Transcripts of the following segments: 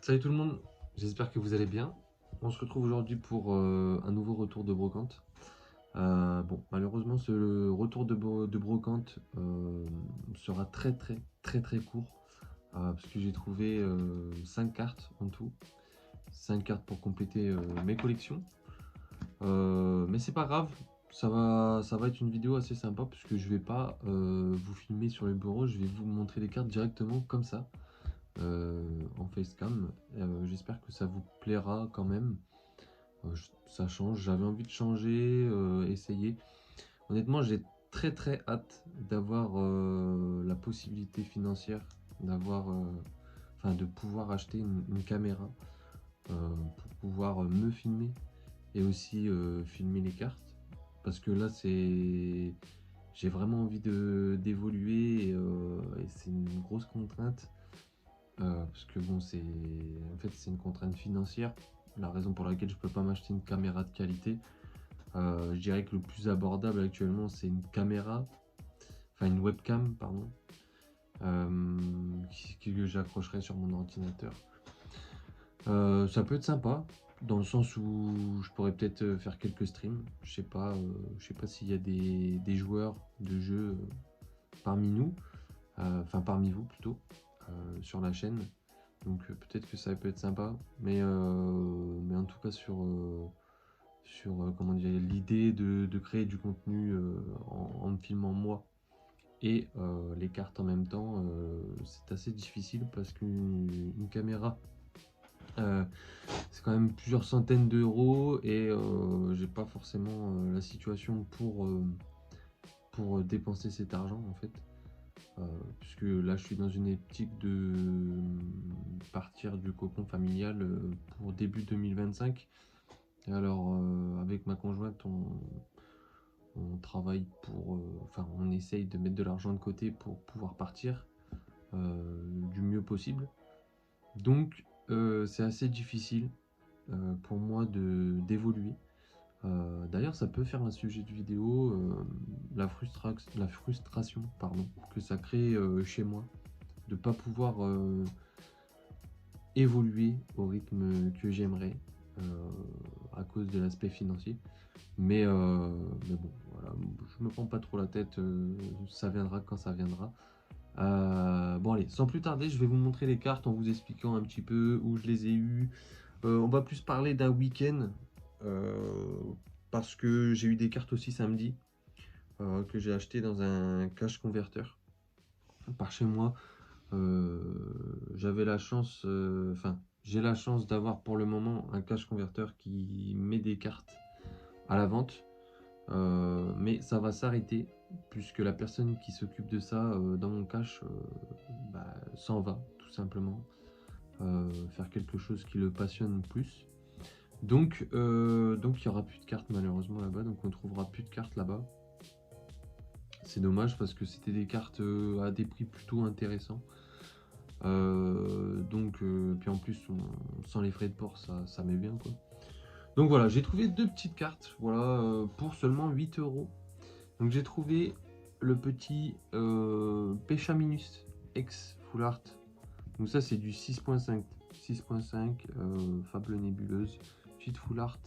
Salut tout le monde, j'espère que vous allez bien. On se retrouve aujourd'hui pour un nouveau retour de brocante. Bon, malheureusement, ce retour de brocante sera très court parce que j'ai trouvé 5 cartes en tout. 5 cartes pour compléter mes collections. Mais c'est pas grave, ça va être une vidéo assez sympa puisque je vais pas vous filmer sur le bureau, je vais vous montrer les cartes directement comme ça. En facecam. J'espère que ça vous plaira quand même. Ça change, j'avais envie de changer, essayer. Honnêtement, j'ai très hâte d'avoir la possibilité financière, d'avoir, enfin de pouvoir acheter une caméra pour pouvoir me filmer et aussi filmer les cartes. Parce que là, j'ai vraiment envie d'évoluer et c'est une grosse contrainte. Parce que bon, c'est une contrainte financière, la raison pour laquelle je peux pas m'acheter une caméra de qualité. Je dirais que le plus abordable actuellement, c'est une caméra, enfin une webcam, pardon, que j'accrocherai sur mon ordinateur. Ça peut être sympa, dans le sens où je pourrais peut-être faire quelques streams. Je sais pas s'il y a des joueurs de jeux parmi nous, enfin parmi vous plutôt, sur la chaîne. Donc peut-être que ça peut être sympa, mais en tout cas sur comment dire, l'idée de créer du contenu en me filmant moi et les cartes en même temps, c'est assez difficile parce qu'une caméra, euh, c'est quand même plusieurs centaines d'euros et j'ai pas forcément la situation pour dépenser cet argent en fait. Puisque là je suis dans une optique de partir du cocon familial pour début 2025. Et alors avec ma conjointe on travaille pour, enfin on essaye de mettre de l'argent de côté pour pouvoir partir du mieux possible. Donc c'est assez difficile pour moi d'évoluer. D'ailleurs, ça peut faire un sujet de vidéo, la frustration pardon, que ça crée chez moi de ne pas pouvoir évoluer au rythme que j'aimerais à cause de l'aspect financier. Mais bon, voilà, je me prends pas trop la tête, ça viendra quand ça viendra. Bon allez, sans plus tarder, je vais vous montrer les cartes en vous expliquant un petit peu où je les ai eues. On va plus parler d'un week-end parce que j'ai eu des cartes aussi samedi que j'ai acheté dans un cash converter par chez moi. J'avais la chance, enfin j'ai la chance d'avoir pour le moment un cash converter qui met des cartes à la vente. Mais ça va s'arrêter puisque la personne qui s'occupe de ça dans mon cash s'en va tout simplement faire quelque chose qui le passionne plus. Donc il y aura plus de cartes malheureusement là-bas, donc on trouvera plus de cartes là-bas. C'est dommage parce que c'était des cartes à des prix plutôt intéressants. Puis en plus sans les frais de port ça met bien quoi. Donc voilà, j'ai trouvé deux petites cartes voilà, pour seulement 8 euros. Donc j'ai trouvé le petit Pechaminus X Full Art. Donc ça c'est du 6.5. 6.5 Fable Nébuleuse, petite Full Art.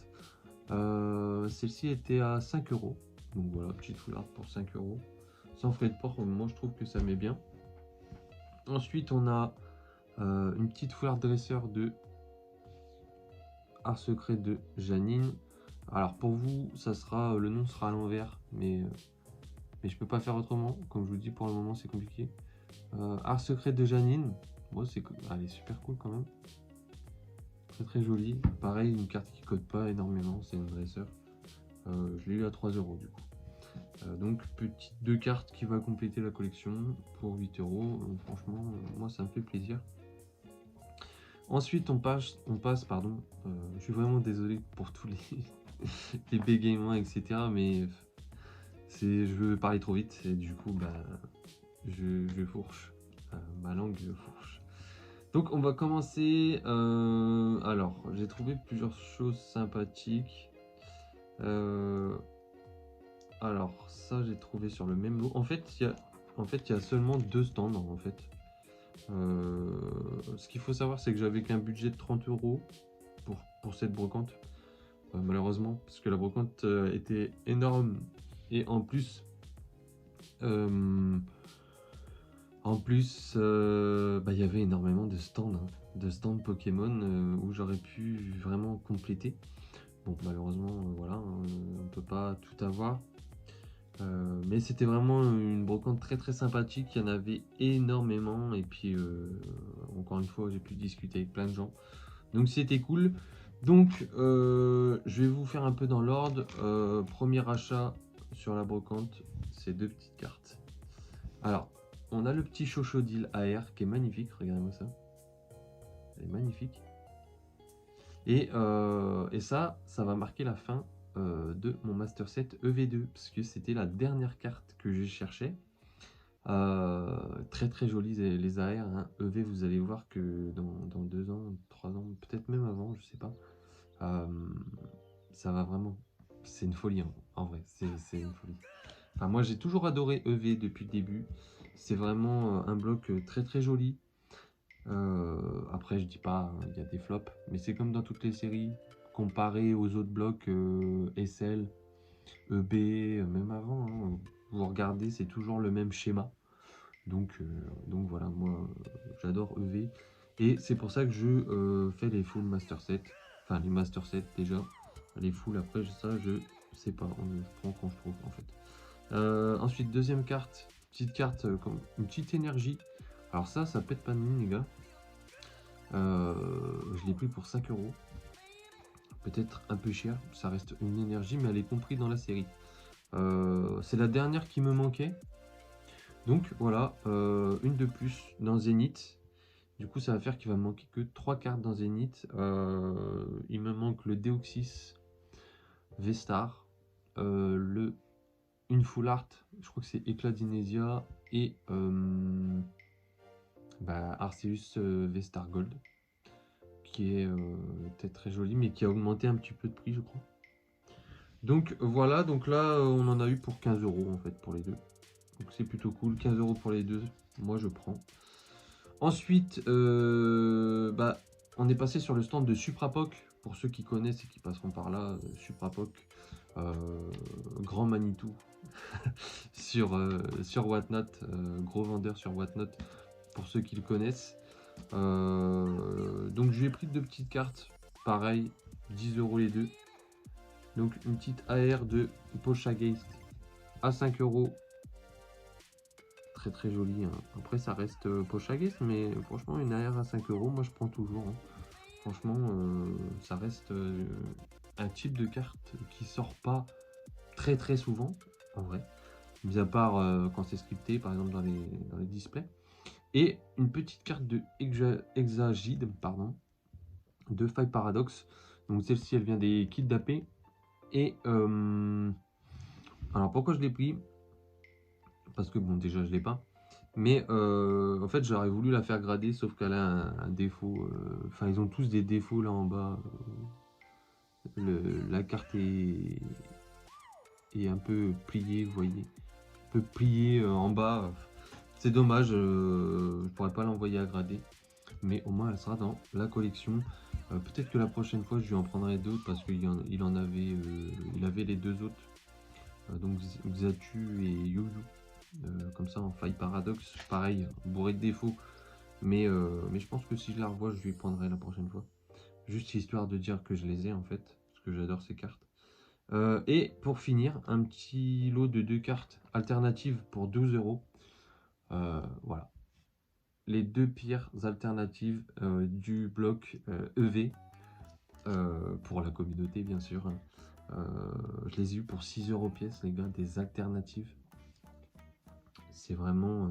Celle-ci était à 5 euros. Donc voilà, petite Full Art pour 5 euros. Sans frais de port, moi je trouve que ça met bien. Ensuite on a une petite Full Art Dresseur de Art Secret de Janine. Alors pour vous, ça sera le nom sera à l'envers, mais je peux pas faire autrement. Comme je vous dis, pour le moment, c'est compliqué. Art Secret de Janine. Moi, elle est super cool quand même. Très jolie. Pareil, une carte qui code pas énormément. C'est une dresseur. Je l'ai eu à 3 euros du coup. Donc, petite deux cartes qui va compléter la collection pour 8 euros. Franchement, moi, ça me fait plaisir. Ensuite, on passe, pardon. Je suis vraiment désolé pour tous les bégaiements, etc. Mais je veux parler trop vite et du coup, je fourche. Ma langue fourche. Donc, on va commencer. Alors, j'ai trouvé plusieurs choses sympathiques. Alors, ça, j'ai trouvé sur le même lot. En fait, il y a seulement deux stands, en fait. Ce qu'il faut savoir, c'est que j'avais qu'un budget de 30 € pour cette brocante. Malheureusement, parce que la brocante était énorme. Et euh, il y avait énormément de stands, hein, de stands Pokémon où j'aurais pu vraiment compléter. Bon, malheureusement, voilà, hein, on peut pas tout avoir. Mais c'était vraiment une brocante très très sympathique, il y en avait énormément et puis encore une fois j'ai pu discuter avec plein de gens. Donc c'était cool. Donc je vais vous faire un peu dans l'ordre. Premier achat sur la brocante, c'est 2 petites cartes. Alors, on a le petit Chochodile AR qui est magnifique, regardez-moi ça. Elle est magnifique. Et ça va marquer la fin de mon Master Set EV2, parce que c'était la dernière carte que j'ai cherchée. Très très jolies les AR, hein. EV, vous allez voir que dans 2 ans, 3 ans, peut-être même avant, je sais pas. Ça va vraiment. C'est une folie, hein. En vrai, c'est une folie. Enfin, moi j'ai toujours adoré EV depuis le début. C'est vraiment un bloc très très joli. Après, je dis pas, il y a des flops, mais c'est comme dans toutes les séries, comparé aux autres blocs SL, EB, même avant, hein, vous regardez, c'est toujours le même schéma. Donc voilà, moi j'adore EV. Et c'est pour ça que je fais les full master set. Enfin, les master set déjà. Les full, après, ça, je sais pas. Je prends quand je trouve, en fait. Ensuite, deuxième carte. Petite carte comme une petite énergie. Alors ça pète pas de mine, les gars. Je l'ai pris pour 5 €. Peut-être un peu cher, ça reste une énergie, mais elle est comprise dans la série. C'est la dernière qui me manquait. Donc voilà, une de plus dans Zénith. Du coup, ça va faire qu'il va me manquer que 3 cartes dans Zénith. Il me manque le Deoxys V-Star, une Full Art, je crois que c'est Éclat d'Inésia, et Arceus V-Star Gold, qui est peut-être très joli, mais qui a augmenté un petit peu de prix, je crois. Donc voilà, donc là, on en a eu pour 15 € en fait, pour les deux. Donc c'est plutôt cool, 15 € pour les deux, moi je prends. Ensuite, on est passé sur le stand de Suprapoc. Pour ceux qui connaissent et qui passeront par là, Suprapoc, grand Manitou sur Whatnot, gros vendeur sur Whatnot, pour ceux qui le connaissent. Donc je lui ai pris 2 petites cartes, pareil, 10 € les deux. Donc une petite AR de Poltergeist à 5 €. Très très joli, hein. Après ça reste Poltergeist, mais franchement une AR à 5 €, moi je prends toujours, hein. Franchement ça reste un type de carte qui sort pas très très souvent en vrai, mis à part quand c'est scripté par exemple dans les displays. Et une petite carte de Exagide, pardon, de Faille Paradox. Donc celle-ci elle vient des kits d'AP. Et alors pourquoi je l'ai pris? Parce que bon déjà je l'ai pas. Mais en fait j'aurais voulu la faire grader, sauf qu'elle a un défaut. Enfin ils ont tous des défauts là en bas. La carte est un peu pliée, vous voyez. Un peu pliée en bas. C'est dommage, je pourrais pas l'envoyer à grader. Mais au moins elle sera dans la collection. Peut-être que la prochaine fois je lui en prendrai d'autres parce qu'il en avait, il avait les deux autres. Donc Xatu et Yuyu. Comme ça en faille paradoxe, pareil, bourré de défauts. Mais je pense que si je la revois, je lui prendrai la prochaine fois. Juste histoire de dire que je les ai en fait, parce que j'adore ces cartes. Et pour finir, un petit lot de 2 cartes alternatives pour 12 €. Voilà. Les 2 pires alternatives du bloc EV. Pour la communauté bien sûr. Je les ai eu pour 6 € pièce, les gars, des alternatives. C'est vraiment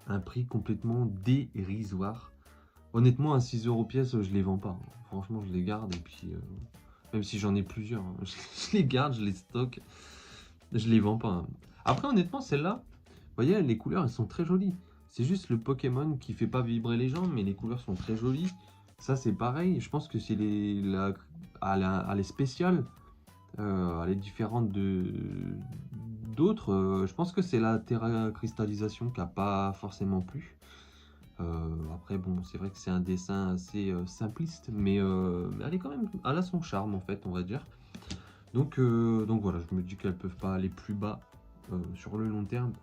un prix complètement dérisoire. Honnêtement, à 6 € pièce, je les vends pas. Franchement, je les garde et puis même si j'en ai plusieurs, hein, je les garde, je les stocke, je les vends pas, hein. Après, honnêtement, celle-là, vous voyez, les couleurs, elles sont très jolies. C'est juste le Pokémon qui fait pas vibrer les gens, mais les couleurs sont très jolies. Ça, c'est pareil. Je pense que c'est les spéciales, elle est différente d'autres. Je pense que c'est la Terra cristallisation qui a pas forcément plu. Après, bon, c'est vrai que c'est un dessin assez simpliste, mais elle a son charme, en fait, on va dire. Donc voilà, je me dis qu'elles peuvent pas aller plus bas sur le long terme.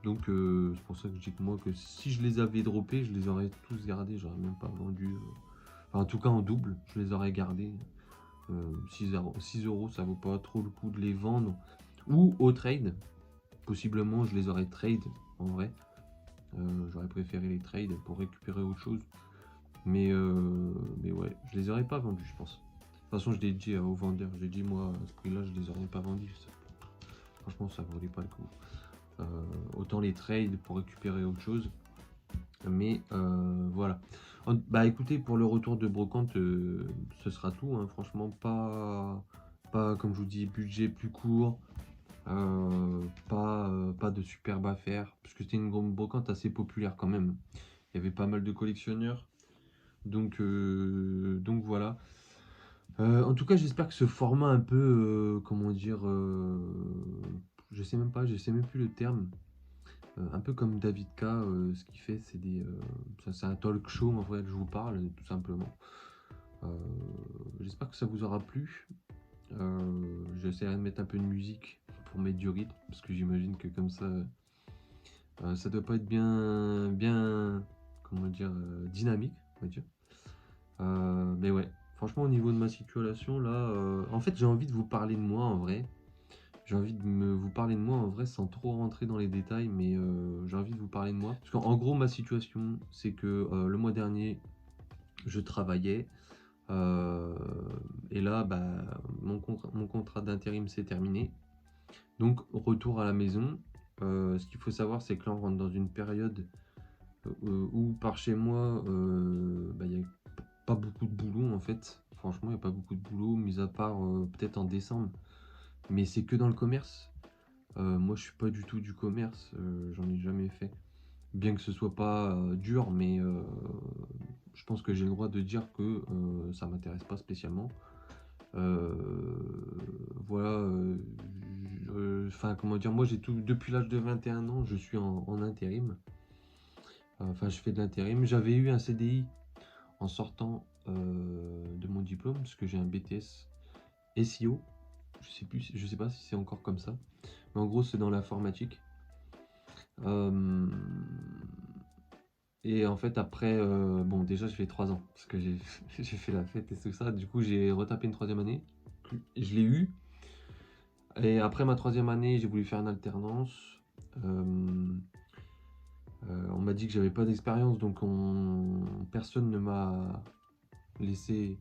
Donc c'est pour ça que je dis que moi, que si je les avais droppés, je les aurais tous gardés, j'aurais même pas vendu. Enfin, en tout cas en double, je les aurais gardés. 6 euros, ça vaut pas trop le coup de les vendre. Ou au trade, possiblement je les aurais trade en vrai. J'aurais préféré les trade pour récupérer autre chose. Mais ouais, je les aurais pas vendus, je pense. De toute façon, je l'ai dit aux vendeurs, j'ai dit moi, à ce prix-là, je les aurais pas vendus. Franchement, ça valait pas le coup. Autant les trades pour récupérer autre chose. Mais voilà. Bah écoutez, pour le retour de Brocante, ce sera tout, hein. Franchement, pas, comme je vous dis, budget plus court. Pas de superbe affaire. Parce que c'était une brocante assez populaire quand même. Il y avait pas mal de collectionneurs. Donc voilà. En tout cas, j'espère que ce format un peu, comment dire, je sais même plus le terme. Un peu comme David K, ce qu'il fait, c'est un talk show en vrai, je vous parle, tout simplement. Euh, J'espère que ça vous aura plu. J'essaierai de mettre un peu de musique pour mettre du rythme, parce que j'imagine que comme ça doit pas être bien, comment dire, dynamique, on va dire. Mais ouais, franchement, au niveau de ma situation, là, en fait, j'ai envie de vous parler de moi en vrai. J'ai envie de vous parler de moi en vrai sans trop rentrer dans les détails, mais j'ai envie de vous parler de moi. Parce qu'en gros, ma situation, c'est que le mois dernier, je travaillais. euh, et là, bah, mon contrat d'intérim s'est terminé. Donc, retour à la maison. Ce qu'il faut savoir, c'est que là, on rentre dans une période où par chez moi, bah, il n'y a pas beaucoup de boulot en fait. Franchement, il n'y a pas beaucoup de boulot, mis à part peut-être en décembre. Mais c'est que dans le commerce. Moi, je suis pas du tout du commerce, j'en ai jamais fait. Bien que ce soit pas dur, mais je pense que j'ai le droit de dire que ça m'intéresse pas spécialement. Euh, voilà, enfin, comment dire, moi j'ai tout, depuis l'âge de 21 ans, je suis en intérim. Enfin, je fais de l'intérim. J'avais eu un CDI en sortant de mon diplôme, parce que j'ai un BTS SEO. Je sais pas si c'est encore comme ça. Mais en gros, c'est dans l'informatique. Euh, et en fait, après, bon, déjà, j'ai fait 3 ans, parce que j'ai j'ai fait la fête et tout ça. Du coup, j'ai retapé une troisième année. Je l'ai eu. Et après ma troisième année, j'ai voulu faire une alternance. Euh, on m'a dit que j'avais pas d'expérience, donc personne ne m'a laissé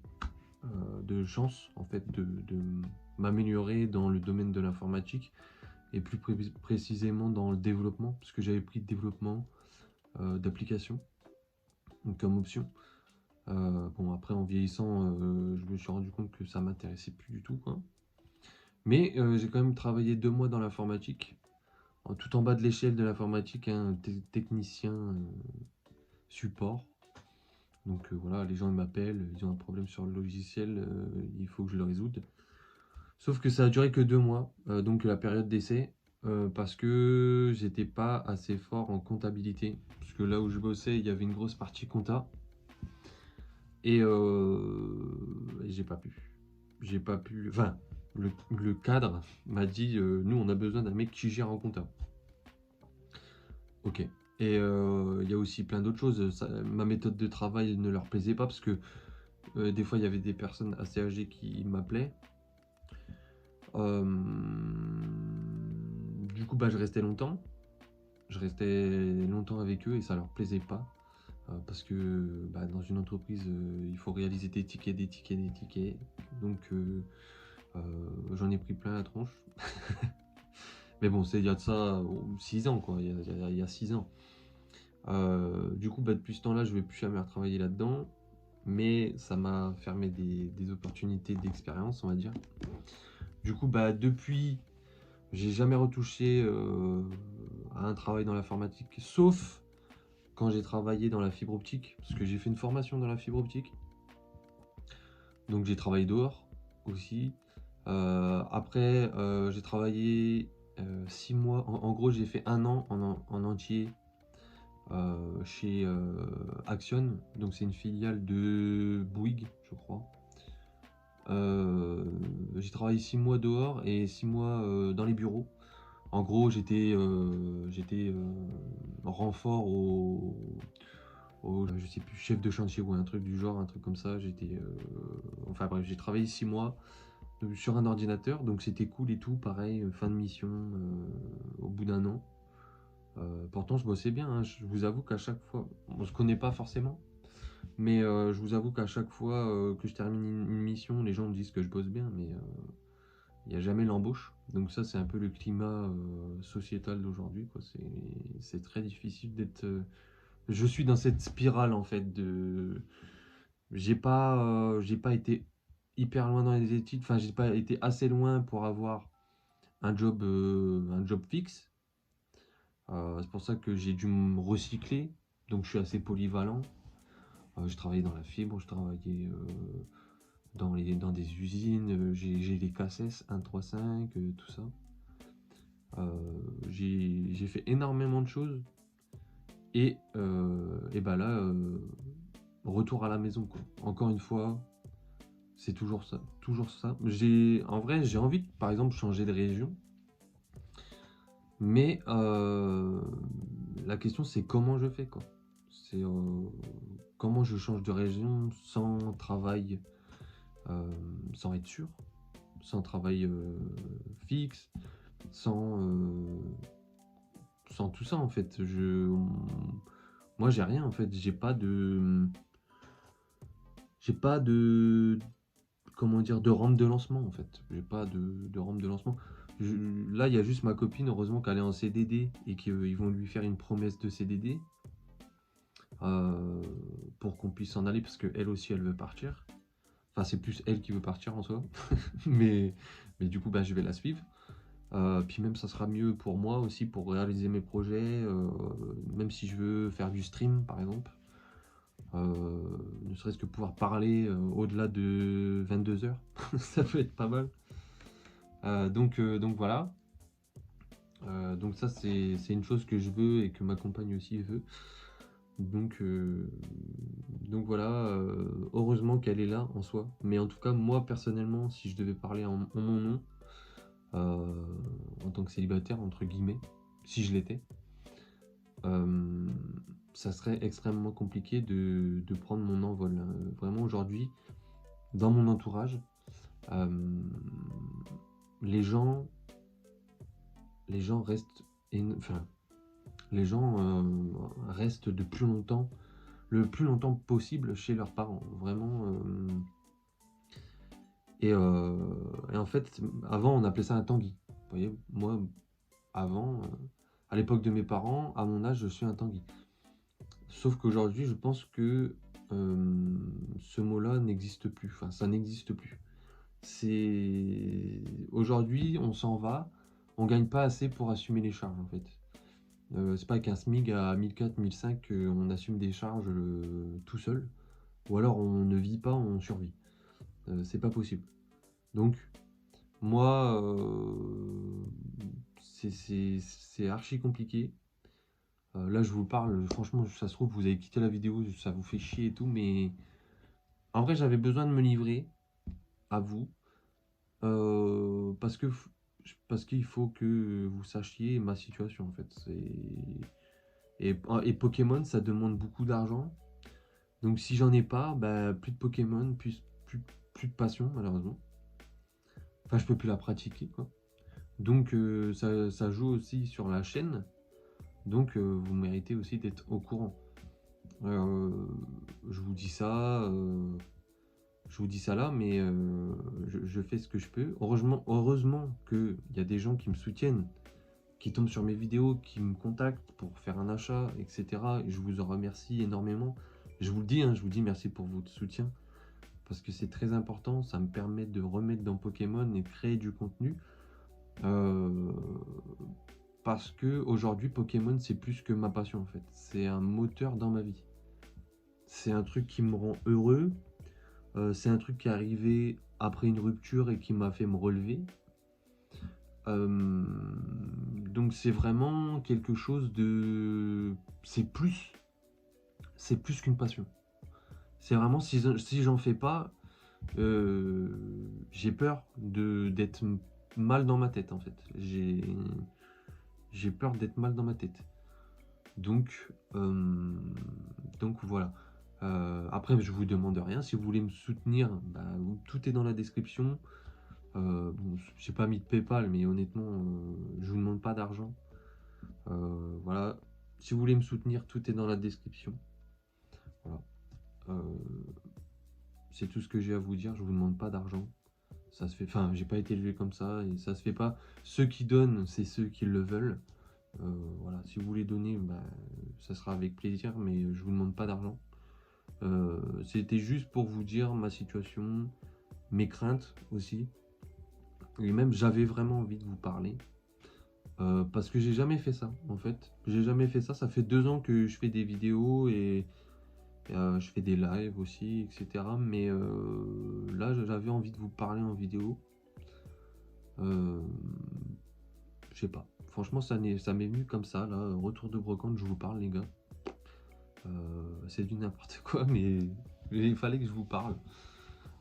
de chance, en fait, de m'améliorer dans le domaine de l'informatique. Et plus précisément dans le développement, parce que j'avais pris de développement d'applications comme option. Bon, après, en vieillissant, je me suis rendu compte que ça m'intéressait plus du tout, quoi. Mais j'ai quand même travaillé 2 mois dans l'informatique, tout en bas de l'échelle de l'informatique, hein, technicien support. Donc voilà, les gens ils m'appellent, ils ont un problème sur le logiciel, il faut que je le résoudre. Sauf que ça a duré que 2 mois, donc la période d'essai, parce que j'étais pas assez fort en comptabilité. Parce que là où je bossais, il y avait une grosse partie compta. Et j'ai pas pu. J'ai pas pu. Enfin, le cadre m'a dit nous, on a besoin d'un mec qui gère en compta. Ok. Et il y a aussi plein d'autres choses. Ma méthode de travail ne leur plaisait pas parce que des fois, il y avait des personnes assez âgées qui m'appelaient. Euh, du coup, bah, je restais longtemps. Je restais longtemps avec eux et ça leur plaisait pas. Parce que bah, dans une entreprise, il faut réaliser des tickets, des tickets, des tickets. Donc j'en ai pris plein la tronche. Mais bon, c'est il y a de ça 6 ans, quoi. Il y a 6 ans. Du coup, bah, depuis ce temps-là, je vais plus jamais retravailler là-dedans. Mais ça m'a fermé des opportunités d'expérience, on va dire. Du coup, bah, depuis, j'ai jamais retouché à un travail dans l'informatique, sauf quand j'ai travaillé dans la fibre optique, parce que j'ai fait une formation dans la fibre optique. Donc j'ai travaillé dehors aussi. Après, j'ai travaillé 6 mois. En gros, j'ai fait un an en entier chez Action, donc c'est une filiale de Bouygues, je crois. J'ai travaillé 6 mois dehors et 6 mois dans les bureaux. En gros, j'étais renfort je sais plus, chef de chantier ou un truc du genre, un truc comme ça. Enfin bref, j'ai travaillé 6 mois sur un ordinateur, donc c'était cool et tout. Pareil, fin de mission au bout d'un an. Pourtant, je bossais bien, hein. Je vous avoue qu'à chaque fois, on se connaît pas forcément, mais je vous avoue qu'à chaque fois que je termine une mission, les gens me disent que je bosse bien, mais il n'y a jamais l'embauche. Donc ça, c'est un peu le climat sociétal d'aujourd'hui, quoi. C'est très difficile d'être... Je suis dans cette spirale, en fait, de... J'ai pas été hyper loin dans les études, enfin, j'ai pas été assez loin pour avoir un job fixe. C'est pour ça que j'ai dû me recycler, donc je suis assez polyvalent. Je travaillais dans la fibre, je travaillais dans des usines, j'ai les KSS 135, tout ça. J'ai fait énormément de choses et bah là, retour à la maison, quoi. Encore une fois, c'est toujours ça, toujours ça. En vrai, j'ai envie de, par exemple, changer de région, mais la question c'est comment je fais, quoi. C'est comment je change de région sans travail, sans être sûr, sans travail fixe, sans, sans tout ça en fait. Moi j'ai rien en fait, j'ai pas de, comment dire, de rampe de lancement en fait. J'ai pas de rampe de lancement. Là il y a juste ma copine, heureusement qu'elle est en CDD et qu'ils vont lui faire une promesse de CDD euh, pour qu'on puisse s'en aller parce qu'elle aussi elle veut partir. Enfin c'est plus elle qui veut partir en soi, mais, mais du coup bah, je vais la suivre. Puis même ça sera mieux pour moi aussi pour réaliser mes projets, même si je veux faire du stream par exemple, ne serait-ce que pouvoir parler au-delà de 22 heures, ça peut être pas mal. Donc voilà. Donc ça c'est une chose que je veux et que ma compagne aussi veut. Donc, euh, donc voilà, heureusement qu'elle est là en soi. Mais en tout cas moi personnellement, si je devais parler en mon nom, euh, en tant que célibataire, entre guillemets, si je l'étais, euh, ça serait extrêmement compliqué de prendre mon envol, hein. Vraiment aujourd'hui, dans mon entourage, euh, les gens, les gens restent, enfin, les gens restent le plus longtemps possible chez leurs parents. Vraiment. Et, euh, et en fait, avant, on appelait ça un tanguy. Vous voyez, moi, avant, à l'époque de mes parents, à mon âge, je suis un tanguy. Sauf qu'aujourd'hui, je pense que ce mot-là n'existe plus. Enfin, ça n'existe plus. C'est aujourd'hui, on s'en va, on gagne pas assez pour assumer les charges en fait. C'est pas qu'un SMIG à 1004, 1005 on assume des charges tout seul, ou alors on ne vit pas, on survit. C'est pas possible. Donc moi, c'est archi compliqué. Là, je vous parle, franchement, ça se trouve, vous avez quitté la vidéo, ça vous fait chier et tout, mais en vrai, j'avais besoin de me livrer à vous parce que parce qu'il faut que vous sachiez ma situation en fait. Et Pokémon, ça demande beaucoup d'argent. Donc si j'en ai pas, bah, plus de Pokémon, plus de passion malheureusement. Enfin, je peux plus la pratiquer quoi. Donc ça joue aussi sur la chaîne. Donc vous méritez aussi d'être au courant. Euh, je vous dis ça. Je vous dis ça là, mais je fais ce que je peux. Heureusement qu'il y a des gens qui me soutiennent, qui tombent sur mes vidéos, qui me contactent pour faire un achat, etc. Et je vous en remercie énormément. Je vous le dis, hein, je vous dis merci pour votre soutien, parce que c'est très important. Ça me permet de remettre dans Pokémon et créer du contenu. Euh, Parce que aujourd'hui, Pokémon, c'est plus que ma passion en fait. C'est un moteur dans ma vie. C'est un truc qui me rend heureux. C'est un truc qui est arrivé après une rupture et qui m'a fait me relever. Donc c'est vraiment quelque chose de... C'est plus qu'une passion. C'est vraiment, si j'en fais pas, j'ai peur d'être mal dans ma tête, en fait. J'ai peur d'être mal dans ma tête. Donc, voilà. Après, je vous demande rien. Si vous voulez me soutenir, bah, tout est dans la description. Bon, j'ai pas mis de PayPal, mais honnêtement, je vous demande pas d'argent. Voilà. Si vous voulez me soutenir, tout est dans la description. Voilà. C'est tout ce que j'ai à vous dire. Je vous demande pas d'argent. Ça se fait. Enfin, j'ai pas été élevé comme ça et ça se fait pas. Ceux qui donnent, c'est ceux qui le veulent. Voilà. Si vous voulez donner, bah, ça sera avec plaisir, mais je vous demande pas d'argent. C'était juste pour vous dire ma situation, mes craintes aussi. Et même, j'avais vraiment envie de vous parler. Parce que j'ai jamais fait ça, en fait. J'ai jamais fait ça. Ça fait 2 ans que je fais des vidéos et je fais des lives aussi, etc. Mais là, j'avais envie de vous parler en vidéo. Je sais pas. Franchement, ça m'est venu comme ça, là. Retour de brocante, je vous parle, les gars. C'est du n'importe quoi, mais il fallait que je vous parle.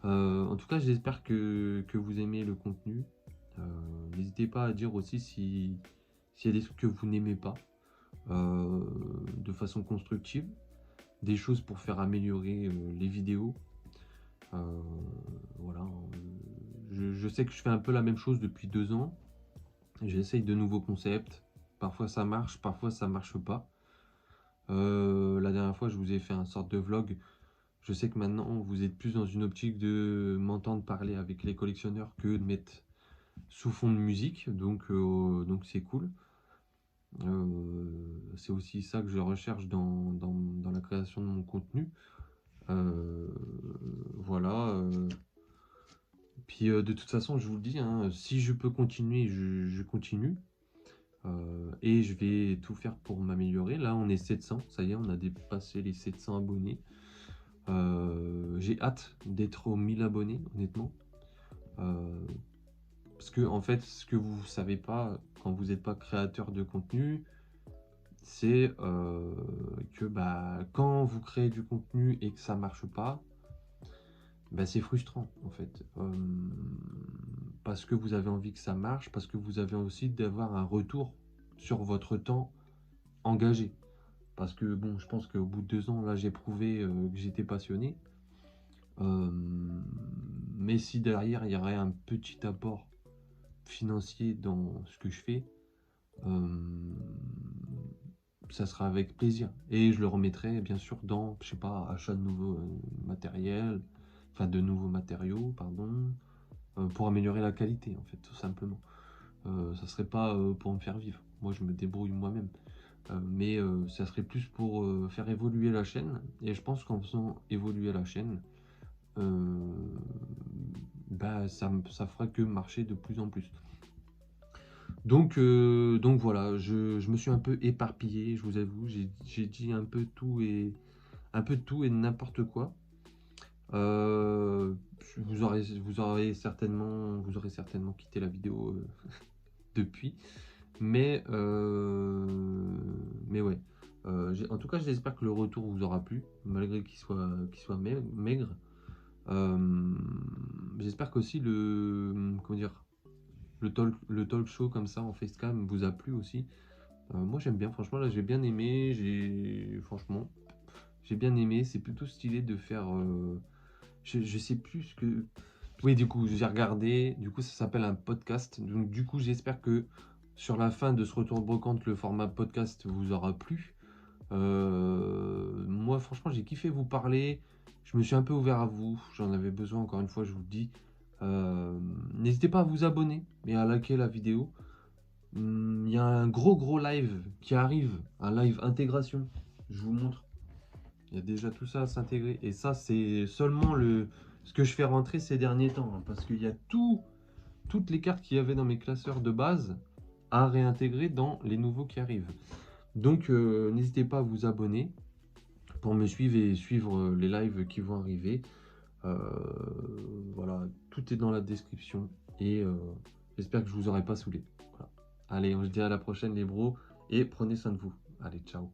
En tout cas, j'espère que vous aimez le contenu. N'hésitez pas à dire aussi s'il y a des trucs que vous n'aimez pas, de façon constructive, des choses pour faire améliorer les vidéos. Voilà. Je sais que je fais un peu la même chose depuis 2 ans. J'essaye de nouveaux concepts. Parfois ça marche, parfois ça marche pas. La dernière fois, je vous ai fait un sorte de vlog. Je sais que maintenant, vous êtes plus dans une optique de m'entendre parler avec les collectionneurs que de mettre sous fond de musique. Donc c'est cool. C'est aussi ça que je recherche dans la création de mon contenu. Voilà. Puis de toute façon, je vous le dis, hein, si je peux continuer, je continue. Et je vais tout faire pour m'améliorer. Là, on est 700, ça y est, on a dépassé les 700 abonnés. J'ai hâte d'être aux 1000 abonnés, honnêtement. Parce que, en fait, ce que vous ne savez pas quand vous n'êtes pas créateur de contenu, c'est que bah, quand vous créez du contenu et que ça marche pas, bah, c'est frustrant, en fait. Parce que vous avez envie que ça marche, parce que vous avez aussi d'avoir un retour sur votre temps engagé. Parce que bon, je pense qu'au bout de 2 ans, là, j'ai prouvé que j'étais passionné. Mais si derrière, il y aurait un petit apport financier dans ce que je fais, ça sera avec plaisir. Et je le remettrai, bien sûr, dans, je sais pas, achat de nouveaux matériels, enfin de nouveaux matériaux, pardon, pour améliorer la qualité, en fait, tout simplement. Ça serait pas pour me faire vivre. Moi, je me débrouille moi-même. Mais ça serait plus pour faire évoluer la chaîne. Et je pense qu'en faisant évoluer la chaîne, bah, ça fera que marcher de plus en plus. Donc voilà, je me suis un peu éparpillé, je vous avoue. J'ai dit un peu tout et n'importe quoi. Vous aurez certainement quitté la vidéo depuis. Mais ouais. En tout cas, j'espère que le retour vous aura plu, malgré qu'il soit maigre. J'espère qu'aussi comment dire, le talk show comme ça en facecam vous a plu aussi. Moi j'aime bien, franchement là j'ai bien aimé, franchement j'ai bien aimé, c'est plutôt stylé de faire, je sais plus ce que... Oui, du coup j'ai regardé, du coup ça s'appelle un podcast, donc du coup j'espère que sur la fin de ce retour de brocante, le format podcast vous aura plu. Moi franchement j'ai kiffé vous parler, je me suis un peu ouvert à vous, j'en avais besoin encore une fois, je vous le dis. N'hésitez pas à vous abonner et à liker la vidéo. Il y a un gros live qui arrive, un live intégration, je vous montre. Il y a déjà tout ça à s'intégrer et ça c'est seulement ce que je fais rentrer ces derniers temps, hein, parce qu'il y a toutes les cartes qu'il y avait dans mes classeurs de base à réintégrer dans les nouveaux qui arrivent. Donc n'hésitez pas à vous abonner pour me suivre et suivre les lives qui vont arriver. Voilà, tout est dans la description et J'espère que je vous aurai pas saoulé. Voilà. Allez, on se dit à la prochaine les bros et prenez soin de vous. Allez, ciao.